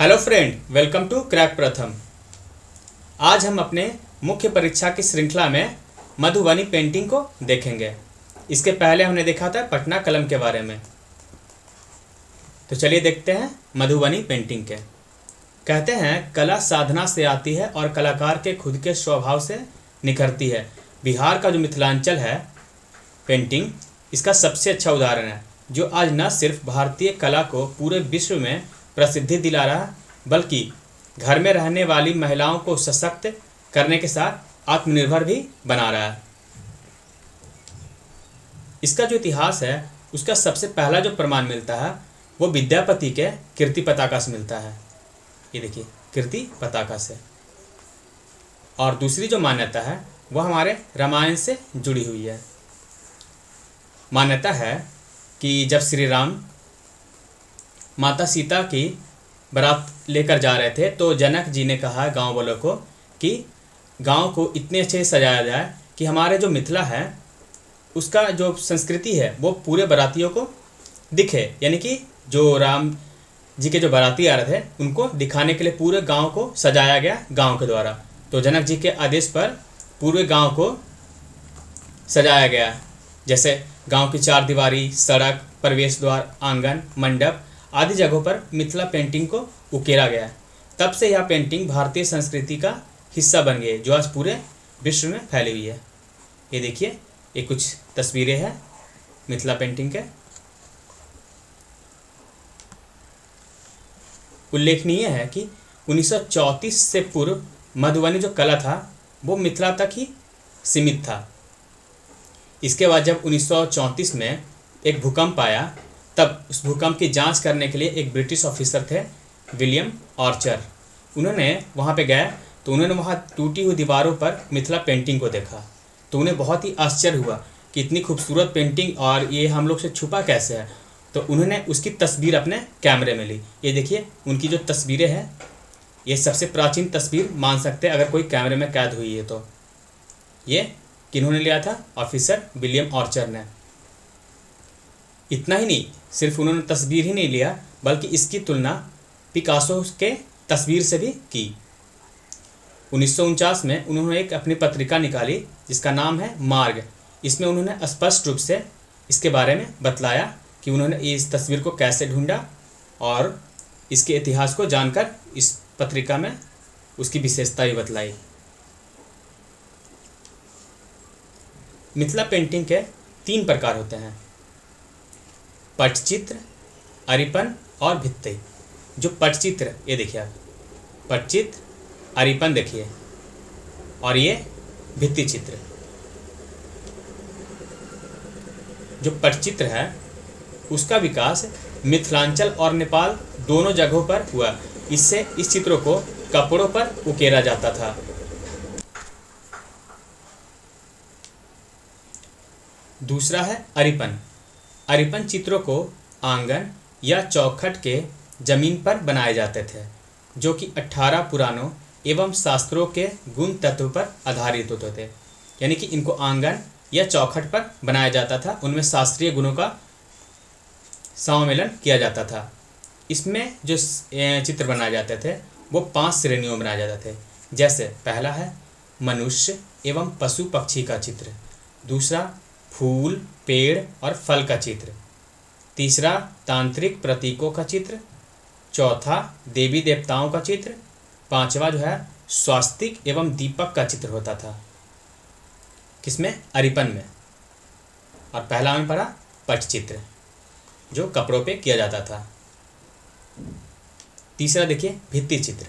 Hello friend, welcome to crack Pratham. आज हम अपने मुख्य परीक्षा की श्रृंखला में मधुबनी पेंटिंग को देखेंगे। इसके पहले हमने देखा था पटना कलम के बारे में। तो चलिए देखते हैं मधुबनी पेंटिंग के। कहते हैं कला साधना से आती है और कलाकार के खुद के स्वभाव से निखरती है। बिहार का जो मिथिलांचल है पेंटिंग, इसका सबसे अच्छा उदाहरण है, जो आज न सिर्फ भारतीय कला को पूरे विश्व में प्रसिद्धि दिला रहा है, बल्कि घर में रहने वाली महिलाओं को सशक्त करने के साथ आत्मनिर्भर भी बना रहा है। इसका जो इतिहास है उसका सबसे पहला जो प्रमाण मिलता है वो विद्यापति के कीर्ति पताका से मिलता है। ये देखिए, कीर्ति पताका से। और दूसरी जो मान्यता है वह हमारे रामायण से जुड़ी हुई है। मान्यता है कि जब श्री राम माता सीता की बारात लेकर जा रहे थे तो जनक जी ने कहा गांव वालों को कि गांव को इतने अच्छे से सजाया जाए कि हमारे जो मिथिला है उसका जो संस्कृति है वो पूरे बारातियों को दिखे। यानी कि जो राम जी के जो बाराती आ रहे थे उनको दिखाने के लिए पूरे गांव को सजाया गया गांव के द्वारा। तो जनक जी के आदेश पर पूरे गांव को सजाया गया, जैसे गांव की चार दीवारी, सड़क, प्रवेश द्वार, आंगन, मंडप आदि जगहों पर मिथिला पेंटिंग को उकेरा गया। तब से यह पेंटिंग भारतीय संस्कृति का हिस्सा बन गई, जो आज पूरे विश्व में फैली हुई है। ये देखिए, ये कुछ तस्वीरें हैं मिथिला पेंटिंग के। उल्लेखनीय है कि 1934 से पूर्व मधुबनी जो कला था वो मिथिला तक ही सीमित था। इसके बाद जब 1934 में एक भूकंप आया, तब उस भूकंप की जांच करने के लिए एक ब्रिटिश ऑफिसर थे विलियम आर्चर। उन्होंने वहाँ पे गए तो उन्होंने वहाँ टूटी हुई दीवारों पर मिथिला पेंटिंग को देखा। तो उन्हें बहुत ही आश्चर्य हुआ कि इतनी खूबसूरत पेंटिंग और ये हम लोग से छुपा कैसे है। तो उन्होंने उसकी तस्वीर अपने कैमरे में ली। ये देखिए, उनकी जो तस्वीरें हैं ये सबसे प्राचीन तस्वीर मान सकते हैं अगर कोई कैमरे में कैद हुई है तो। ये किन्होंने लिया था? ऑफिसर विलियम आर्चर ने। इतना ही नहीं, सिर्फ उन्होंने तस्वीर ही नहीं लिया बल्कि इसकी तुलना पिकासो के तस्वीर से भी की। 1949 में उन्होंने एक अपनी पत्रिका निकाली जिसका नाम है मार्ग। इसमें उन्होंने स्पष्ट रूप से इसके बारे में बतलाया कि उन्होंने इस तस्वीर को कैसे ढूंढा और इसके इतिहास को जानकर इस पत्रिका में उसकी विशेषता भी बतलाई। मिथिला पेंटिंग के 3 प्रकार होते हैं: पटचित्र, अरिपन और भित्ति। जो पटचित्र, ये देखिए आप, पटचित्र, अरिपन देखिए, और ये भित्ति चित्र। जो पटचित्र है उसका विकास मिथिलांचल और नेपाल दोनों जगहों पर हुआ। इससे इस चित्रों को कपड़ों पर उकेरा जाता था। दूसरा है अरिपन। अरिपन चित्रों को आंगन या चौखट के जमीन पर बनाए जाते थे, जो कि 18 पुराणों एवं शास्त्रों के गुण तत्व पर आधारित होते थे। यानी कि इनको आंगन या चौखट पर बनाया जाता था, उनमें शास्त्रीय गुणों का सम्मेलन किया जाता था। इसमें जो चित्र बनाए जाते थे वो 5 श्रेणियों में बनाए जाते थे। जैसे पहला है मनुष्य एवं पशु पक्षी का चित्र, दूसरा फूल, पेड़ और फल का चित्र, तीसरा तांत्रिक प्रतीकों का चित्र, चौथा देवी देवताओं का चित्र, पांचवा जो है स्वास्तिक एवं दीपक का चित्र होता था। किसमें? अरिपन में। और पहला में पड़ा पटचित्र, जो कपड़ों पे किया जाता था। तीसरा देखिए भित्ति चित्र।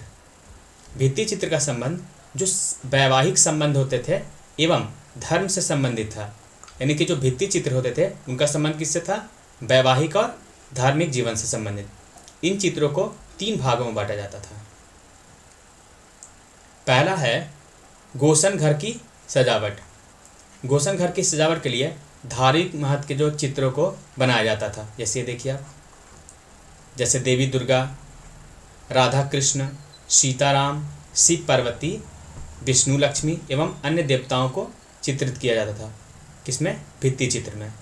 भित्ति चित्र का संबंध जो वैवाहिक संबंध होते थे एवं धर्म से संबंधित था। यानी कि जो भित्ति चित्र होते थे उनका संबंध किससे था? वैवाहिक और धार्मिक जीवन से संबंधित। इन चित्रों को 3 भागों में बांटा जाता था। पहला है गोसन घर की सजावट। गोसन घर की सजावट के लिए धार्मिक महत्व के जो चित्रों को बनाया जाता था। जैसे देखिए आप, जैसे देवी दुर्गा, राधा कृष्ण, सीताराम, शिव पार्वती, विष्णु लक्ष्मी एवं अन्य देवताओं को चित्रित किया जाता था। किसमें? भित्ति चित्र में।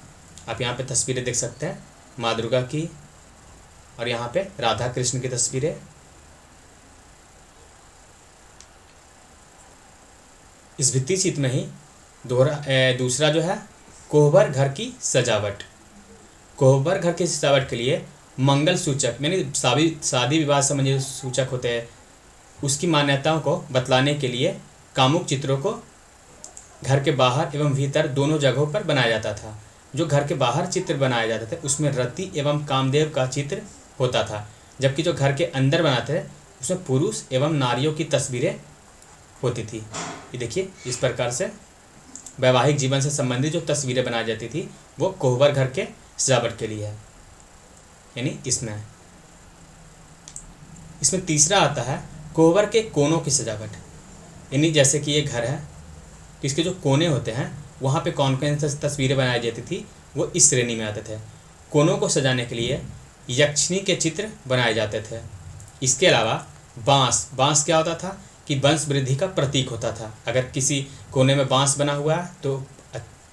आप यहाँ पे तस्वीरें देख सकते हैं माँ दुर्गा की, और यहाँ पे राधा कृष्ण की तस्वीरें इस भित्ति चित्र में ही दूसरा जो है कोहबर घर की सजावट। कोहबर घर की सजावट के लिए मंगल सूचक यानी शादी विवाह संबंधी सूचक होते हैं, उसकी मान्यताओं को बतलाने के लिए कामुक चित्रों को घर के बाहर एवं भीतर दोनों जगहों पर बनाया जाता था। जो घर के बाहर चित्र बनाए जाते थे उसमें रति एवं कामदेव का चित्र होता था, जबकि जो घर के अंदर बनाते थे उसमें पुरुष एवं नारियों की तस्वीरें होती थी। ये देखिए, इस प्रकार से वैवाहिक जीवन से संबंधित जो तस्वीरें बनाई जाती थी वो कोहबर घर के सजावट के लिए है। यानी इसमें तीसरा आता है कोहबर के कोनों की सजावट। यानी जैसे कि ये घर है तो इसके जो कोने होते हैं वहाँ पे कौन कौन सी तस्वीरें बनाई जाती थी वो इस श्रेणी में आते थे। कोनों को सजाने के लिए यक्षिणी के चित्र बनाए जाते थे। इसके अलावा बांस क्या होता था कि वंश वृद्धि का प्रतीक होता था। अगर किसी कोने में बांस बना हुआ है तो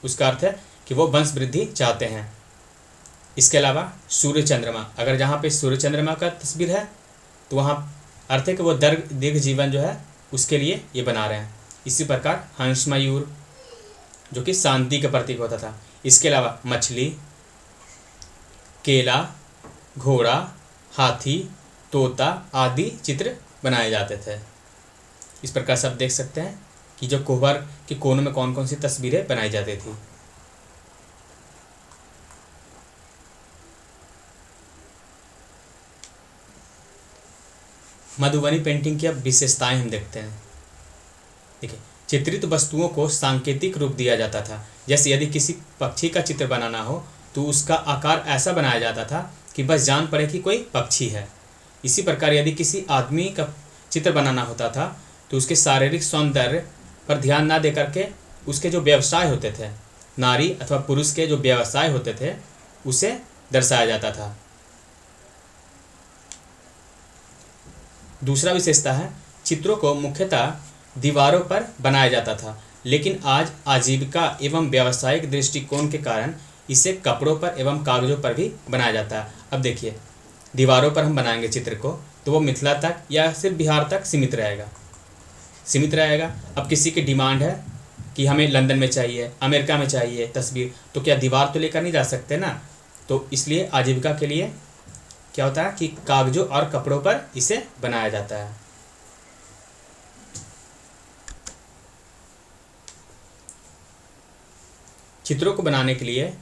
उसका अर्थ है कि वो वंश वृद्धि चाहते हैं। इसके अलावा सूर्य चंद्रमा, अगर जहाँ पे सूर्य चंद्रमा का तस्वीर है तो वहाँ अर्थ है कि वो दीर्घ जीवन जो है उसके लिए ये बना रहे हैं। इसी प्रकार हंस मयूर जो कि शांति का प्रतीक होता था। इसके अलावा मछली, केला, घोड़ा, हाथी, तोता आदि चित्र बनाए जाते थे। इस प्रकार से आप देख सकते हैं कि जो कोहबर के कोनों में कौन कौन सी तस्वीरें बनाई जाती थी। मधुबनी पेंटिंग की अब विशेषताएं हम देखते हैं। देखिए, चित्रित वस्तुओं को सांकेतिक रूप दिया जाता था। जैसे यदि किसी पक्षी का चित्र बनाना हो तो उसका आकार ऐसा बनाया जाता था कि बस जान पड़े कि कोई पक्षी है। इसी प्रकार यदि किसी आदमी का चित्र बनाना होता था तो उसके शारीरिक सौंदर्य पर ध्यान ना दे करके उसके जो व्यवसाय होते थे, नारी अथवा पुरुष के जो व्यवसाय होते थे, उसे दर्शाया जाता था। दूसरा विशेषता है चित्रों को मुख्यतः दीवारों पर बनाया जाता था, लेकिन आज आजीविका एवं व्यावसायिक दृष्टिकोण के कारण इसे कपड़ों पर एवं कागजों पर भी बनाया जाता है। अब देखिए, दीवारों पर हम बनाएंगे चित्र को तो वो मिथिला तक या सिर्फ बिहार तक सीमित रहेगा। अब किसी की डिमांड है कि हमें लंदन में चाहिए, अमेरिका में चाहिए तस्वीर, तो क्या दीवार तो लेकर नहीं जा सकते ना। तो इसलिए आजीविका के लिए क्या होता है कि कागजों और कपड़ों पर इसे बनाया जाता है। चित्रों को बनाने के लिए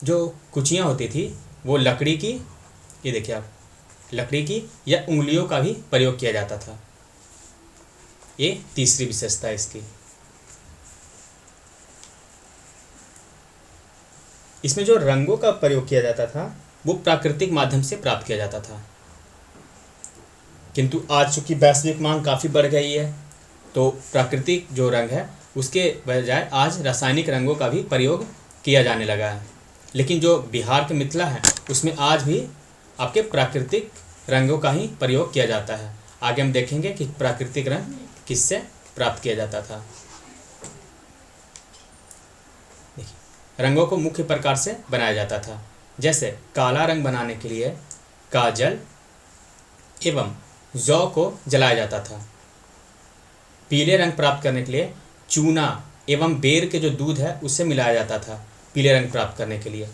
जो कुचियाँ होती थी वो लकड़ी की, ये देखिए आप, लकड़ी की या उंगलियों का भी प्रयोग किया जाता था। ये तीसरी विशेषता है इसकी। इसमें जो रंगों का प्रयोग किया जाता था वो प्राकृतिक माध्यम से प्राप्त किया जाता था, किंतु आज चूंकि वैश्विक मांग काफ़ी बढ़ गई है तो प्राकृतिक जो रंग है उसके बजाय आज रासायनिक रंगों का भी प्रयोग किया जाने लगा है। लेकिन जो बिहार के मिथिला है उसमें आज भी आपके प्राकृतिक रंगों का ही प्रयोग किया जाता है। आगे हम देखेंगे कि प्राकृतिक रंग किससे प्राप्त किया जाता था। देखिए, रंगों को मुख्य प्रकार से बनाया जाता था। जैसे काला रंग बनाने के लिए काजल एवं जौ को जलाया जाता था। पीले रंग प्राप्त करने के लिए चूना एवं बेर के जो दूध है उससे मिलाया जाता था पीले रंग प्राप्त करने के लिए।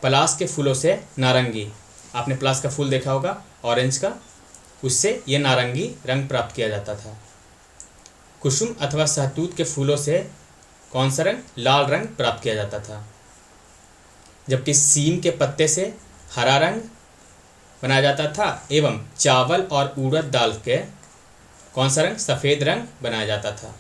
पलाश के फूलों से नारंगी, आपने पलाश का फूल देखा होगा ऑरेंज का, उससे ये नारंगी रंग प्राप्त किया जाता था। कुसुम अथवा सहतूत के फूलों से कौन सा रंग, लाल रंग प्राप्त किया जाता था। जबकि सीम के पत्ते से हरा रंग बनाया जाता था एवं चावल और उड़द दाल के कौन सा रंग, सफ़ेद रंग बनाया जाता था।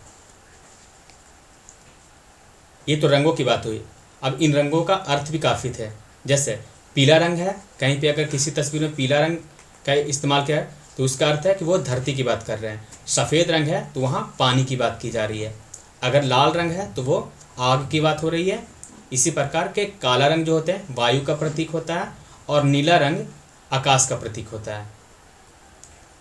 ये तो रंगों की बात हुई। अब इन रंगों का अर्थ भी काफ़ी थे। जैसे पीला रंग है, कहीं पे अगर किसी तस्वीर में पीला रंग का इस्तेमाल किया है तो उसका अर्थ है कि वो धरती की बात कर रहे हैं। सफ़ेद रंग है तो वहाँ पानी की बात की जा रही है। अगर लाल रंग है तो वो आग की बात हो रही है। इसी प्रकार के काला रंग जो होते हैं वायु का प्रतीक होता है और नीला रंग आकाश का प्रतीक होता है।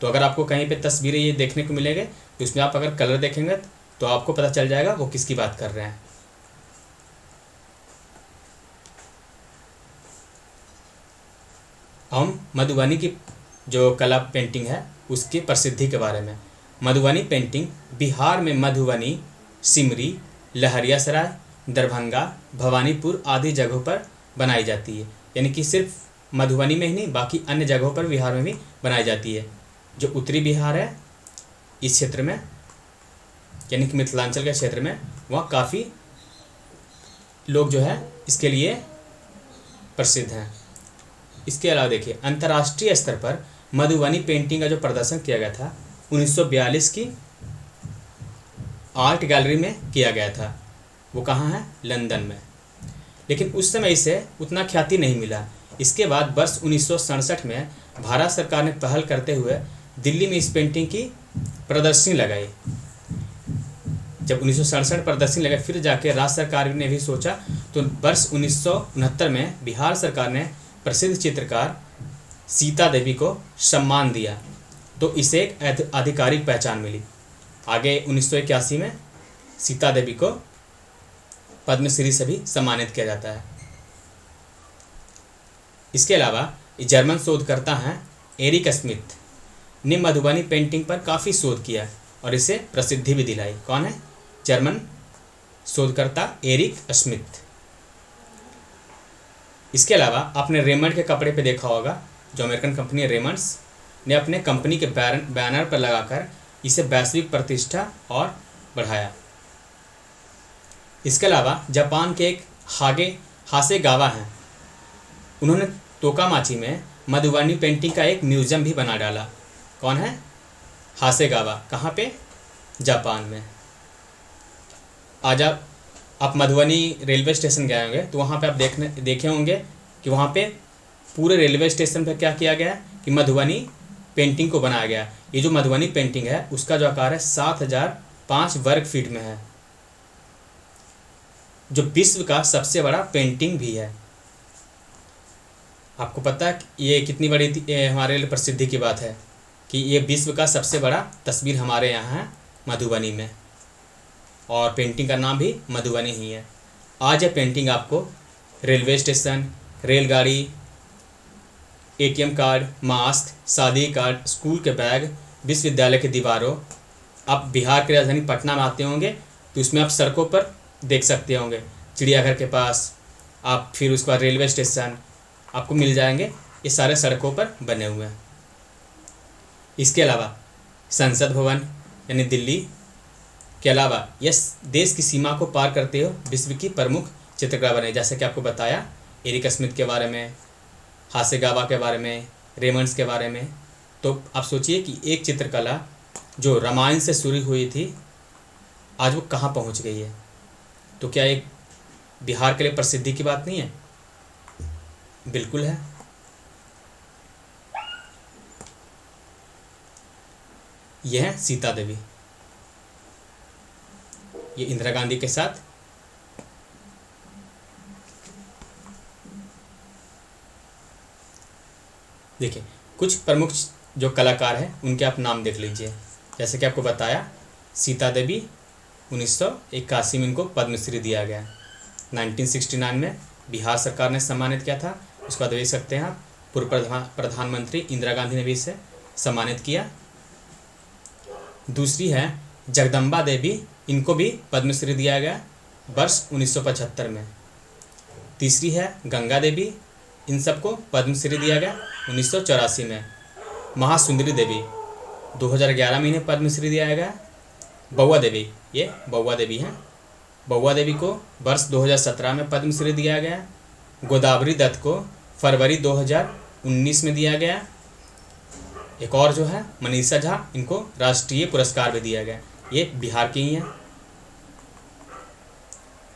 तो अगर आपको कहीं पे तस्वीरें ये देखने को मिलेंगे तो उसमें आप अगर कलर देखेंगे तो आपको पता चल जाएगा वो किसकी बात कर रहे हैं। हम मधुबनी की जो कला पेंटिंग है उसकी प्रसिद्धि के बारे में। मधुबनी पेंटिंग बिहार में मधुबनी सिमरी, लहरियासराय, दरभंगा, भवानीपुर आदि जगहों पर बनाई जाती है। यानी कि सिर्फ मधुबनी में ही नहीं, बाकी अन्य जगहों पर बिहार में भी बनाई जाती है। जो उत्तरी बिहार है इस क्षेत्र में, यानी कि मिथिलांचल के क्षेत्र में, वहाँ काफ़ी लोग जो है इसके लिए प्रसिद्ध हैं। इसके अलावा देखिए, अंतर्राष्ट्रीय स्तर पर मधुबनी पेंटिंग का जो प्रदर्शन किया गया था 1942 की आर्ट गैलरी में किया गया था। वो कहाँ है? लंदन में। लेकिन उस समय इसे उतना ख्याति नहीं मिला। इसके बाद वर्ष 1967 में भारत सरकार ने पहल करते हुए दिल्ली में इस पेंटिंग की प्रदर्शनी लगाई। जब 1967 प्रदर्शनी लगाई, फिर जाके राज्य सरकार ने भी सोचा, तो वर्ष 1969 में बिहार सरकार ने प्रसिद्ध चित्रकार सीता देवी को सम्मान दिया, तो इसे एक आधिकारिक पहचान मिली। आगे 1981 में सीता देवी को पद्मश्री से भी सम्मानित किया जाता है। इसके अलावा जर्मन शोधकर्ता हैं एरिक स्मिथ ने मधुबनी पेंटिंग पर काफ़ी शोध किया और इसे प्रसिद्धि भी दिलाई। कौन है? जर्मन शोधकर्ता एरिक स्मिथ। इसके अलावा आपने रेमंड के कपड़े पे देखा होगा, जो अमेरिकन कंपनी है रेमंड्स ने अपने कंपनी के बैनर पर लगाकर इसे वैश्विक प्रतिष्ठा और बढ़ाया। इसके अलावा जापान के एक हासेगावा हैं, उन्होंने तोकामाची में मधुबनी पेंटिंग का एक म्यूजियम भी बना डाला। कौन है? हासेगावा। कहाँ पे? जापान में। आज आप मधुबनी रेलवे स्टेशन गए होंगे तो वहाँ पे आप देखे होंगे कि वहाँ पे पूरे रेलवे स्टेशन पे क्या किया गया कि मधुबनी पेंटिंग को बनाया गया। ये जो मधुबनी पेंटिंग है उसका जो आकार है 7005 वर्ग फीट में है, जो विश्व का सबसे बड़ा पेंटिंग भी है। आपको पता है कि ये कितनी बड़ी हमारे लिए प्रसिद्धि की बात है कि ये विश्व का सबसे बड़ा तस्वीर हमारे यहाँ है मधुबनी में, और पेंटिंग का नाम भी मधुबनी ही है। आज ये पेंटिंग आपको रेलवे स्टेशन, रेलगाड़ी, एटीएम कार्ड, मास्क, शादी कार्ड, स्कूल के बैग, विश्वविद्यालय की दीवारों, आप बिहार की राजधानी पटना में आते होंगे तो उसमें आप सड़कों पर देख सकते होंगे, चिड़ियाघर के पास, आप फिर उसके बाद रेलवे स्टेशन आपको मिल जाएंगे। ये सारे सड़कों पर बने हुए हैं। इसके अलावा संसद भवन यानी दिल्ली के अलावा यह देश की सीमा को पार करते हुए विश्व की प्रमुख चित्रकला बने। जैसे कि आपको बताया एरिक स्मिथ के बारे में, हासेगावा के बारे में, रेमंड्स के बारे में। तो आप सोचिए कि एक चित्रकला जो रामायण से शुरू हुई थी आज वो कहाँ पहुँच गई है। तो क्या एक बिहार के लिए प्रसिद्धि की बात नहीं है? बिल्कुल है। यह है सीता देवी, ये इंदिरा गांधी के साथ देखिए कुछ प्रमुख जो कलाकार हैं उनके आप नाम देख लीजिए। जैसे कि आपको बताया सीता देवी 1981 में इनको पद्मश्री दिया गया। 1969 में बिहार सरकार ने सम्मानित किया था। उसके बाद देख सकते हैं आप पूर्व प्रधानमंत्री इंदिरा गांधी ने भी इसे सम्मानित किया। दूसरी है जगदम्बा देवी, इनको भी पद्मश्री दिया गया वर्ष 1975 में। तीसरी है गंगा देवी, इन सबको पद्मश्री दिया गया 1984 में। महासुंदरी देवी 2011 में इन्हें पद्मश्री दिया गया। बउआ देवी, ये बउआ देवी हैं, बउआ देवी को वर्ष 2017 में पद्मश्री दिया गया। गोदावरी दत्त को फरवरी 2019 में दिया गया। एक और जो है मनीषा झा, इनको राष्ट्रीय पुरस्कार भी दिया गया। ये बिहार की ही हैं।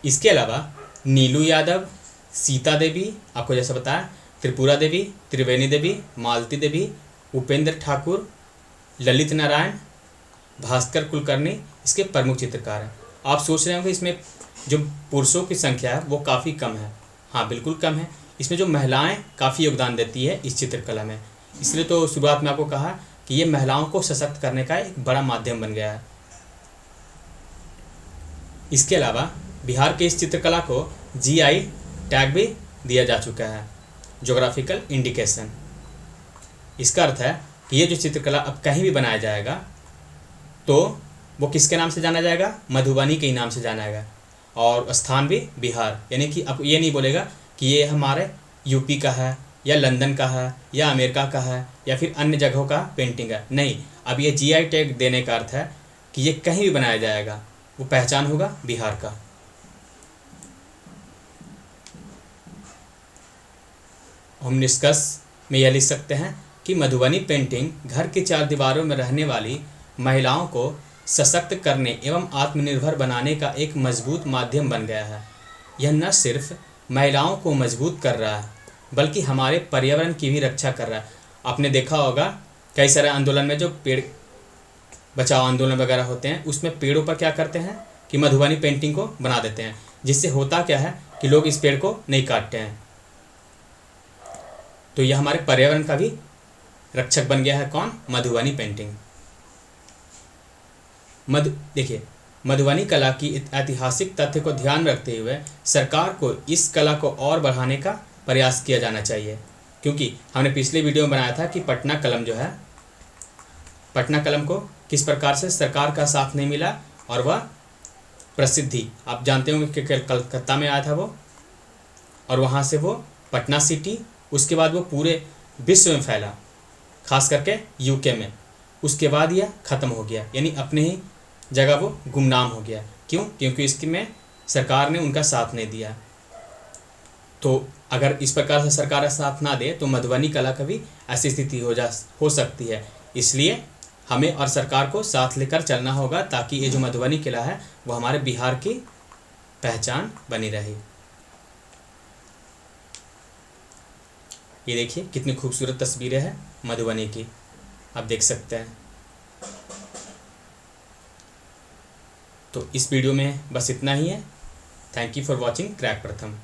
इसके अलावा नीलू यादव, सीता देवी, आपको जैसा बताया, त्रिपुरा देवी, त्रिवेणी देवी, मालती देवी, उपेंद्र ठाकुर, ललित नारायण, भास्कर कुलकर्णी इसके प्रमुख चित्रकार हैं। आप सोच रहे होंगे इसमें जो पुरुषों की संख्या है वो काफ़ी कम है। हाँ, बिल्कुल कम है। इसमें जो महिलाएं काफ़ी योगदान देती है इस चित्रकला में, इसलिए तो शुरुआत में आपको कहा कि ये महिलाओं को सशक्त करने का एक बड़ा माध्यम बन गया है। इसके अलावा बिहार के इस चित्रकला को जीआई टैग भी दिया जा चुका है, ज्योग्राफिकल इंडिकेशन। इसका अर्थ है कि ये जो चित्रकला अब कहीं भी बनाया जाएगा तो वो किसके नाम से जाना जाएगा? मधुबनी के ही नाम से जाना जाएगा। और स्थान भी बिहार, यानी कि अब ये नहीं बोलेगा कि ये हमारे यूपी का है या लंदन का है या अमेरिका का है या फिर अन्य जगहों का पेंटिंग है। नहीं, अब ये जीआई टैग देने का अर्थ है कि ये कहीं भी बनाया जाएगा, वो पहचान होगा बिहार का। हम निष्कर्ष में यह लिख सकते हैं कि मधुबनी पेंटिंग घर की चार दीवारों में रहने वाली महिलाओं को सशक्त करने एवं आत्मनिर्भर बनाने का एक मजबूत माध्यम बन गया है। यह न सिर्फ महिलाओं को मजबूत कर रहा है बल्कि हमारे पर्यावरण की भी रक्षा कर रहा है। आपने देखा होगा कई सारे आंदोलन में जो पेड़ बचाओ आंदोलन वगैरह होते हैं, उसमें पेड़ों पर क्या करते हैं कि मधुबनी पेंटिंग को बना देते हैं, जिससे होता क्या है कि लोग इस पेड़ को नहीं काटते हैं। तो यह हमारे पर्यावरण का भी रक्षक बन गया है। कौन? मधुबनी पेंटिंग। देखिए, मधुबनी कला की ऐतिहासिक तथ्य को ध्यान रखते हुए सरकार को इस कला को और बढ़ाने का प्रयास किया जाना चाहिए, क्योंकि हमने पिछले वीडियो में बनाया था कि पटना कलम जो है, पटना कलम को किस प्रकार से सरकार का साथ नहीं मिला और वह प्रसिद्धि, आप जानते होंगे कि कलकत्ता में आया था वो, और वहाँ से वो पटना सिटी, उसके बाद वो पूरे विश्व में फैला, खास करके यूके में। उसके बाद यह ख़त्म हो गया, यानी अपने ही जगह वो गुमनाम हो गया। क्यों? क्योंकि इसकी में सरकार ने उनका साथ नहीं दिया। तो अगर इस प्रकार से सरकार का साथ ना दे तो मधुबनी कला का भी ऐसी स्थिति हो सकती है। इसलिए हमें और सरकार को साथ लेकर चलना होगा ताकि ये जो मधुबनी किला है वो हमारे बिहार की पहचान बनी रहे। ये देखिए कितनी खूबसूरत तस्वीरें हैं मधुबनी की, आप देख सकते हैं। तो इस वीडियो में बस इतना ही है। Thank you for watching crack प्रथम।